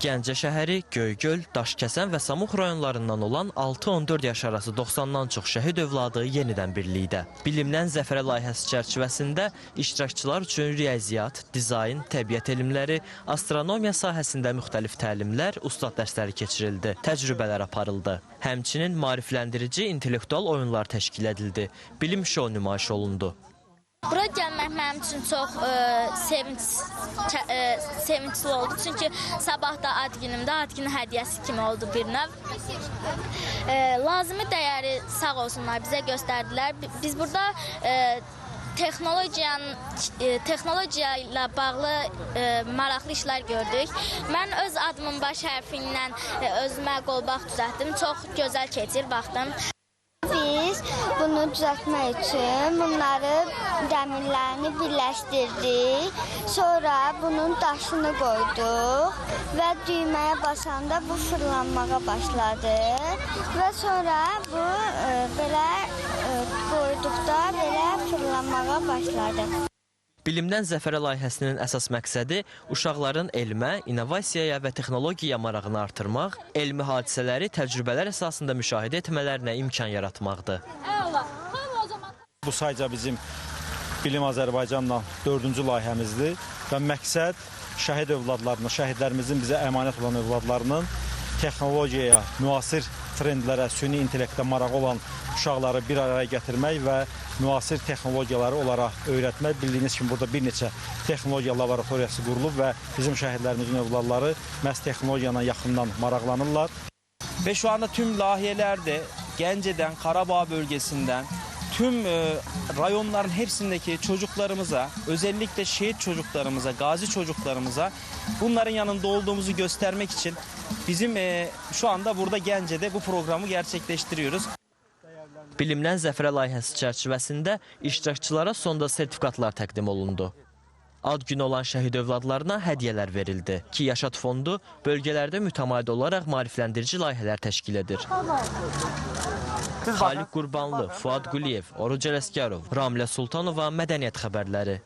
Gəncə şəhəri, Göygöl, Daşkəsən və Samux rayonlarından olan 6-14 yaş arası 90-dan çox şəhid övladı yenidən birlikdə. Bilimdən zəfərə layihəsi çərçivəsində iştirakçılar üçün riyaziyyat, dizayn, təbiət elmləri, astronomiya sahəsində müxtəlif təlimlər, ustad dərsləri keçirildi, təcrübələr aparıldı. Həmçinin maarifləndirici intellektual oyunlar təşkil edildi, bilim şou nümayiş olundu. Bura gəlmək mənim üçün çox sevincli oldu. Çünki sabah da ad günümdə ad günü hədiyyəsi kimi oldu bir növ. Lazımi dəyəri sağ olsunlar bizə göstərdilər. Biz burada texnologiya ilə bağlı maraqlı işlər gördük. Mən öz adımın baş hərfi ilə özümə qolbaq düzəltdim. Çox gözəl keçir, baxdım. Biz bunu düzəltmək üçün bunları dəmirlərini birləşdirdik. Sonra bunun daşını qoyduq və düyməyə basanda bu fırlanmağa başladı. Və sonra bu belə qoyduqda belə fırlanmağa başladı. Bilimdən zəfərə layihəsinin əsas məqsədi uşaqların elmə, innovasiyaya və texnologiyaya marağını artırmaq, elmi hadisələri təcrübələr əsasında müşahidə etmələrinə imkan yaratmaqdır. Bu sayca bizim Bilim Azərbaycanla 4-cü layihəmizdir və məqsəd şəhid övladlarının, şəhidlərimizin bizə əmanət olan övladlarının texnologiyaya, müasir trendlərə, süni intellektə marağı olan uşaqları bir araya gətirmək və müasir texnologiyaları onlara öyrətmək. Bildiyiniz kimi burada bir neçə texnologiya laboratoriyası qurulub və bizim şəhidlərimizin övladları məhz texnologiyanla yaxından maraqlanırlar. Ve şu anda tüm layihəlerde Gəncədən, Qarabağ bölgesinden tüm rayonların hepsindeki çocuklarımıza, özellikle şehit çocuklarımıza, gazi çocuklarımıza bunların yanında olduğumuzu göstermek için bizim şu anda burada Gəncədə bu programı gerçekleştiriyoruz. Bilimdən zəfərə layihəsi çərçivəsində iştirakçılara sonda sertifikatlar təqdim olundu. Ad günü olan şəhid övladlarına hədiyyələr verildi. Ki Yaşat Fondu bölgələrdə mütəmadi olaraq maarifləndirici layihələr təşkil edir. Xaliq Qurbanlı, Fuad Quliyev, Oruc Ələsgərov, Ramilə Sultanova, Mədəniyyət xəbərləri.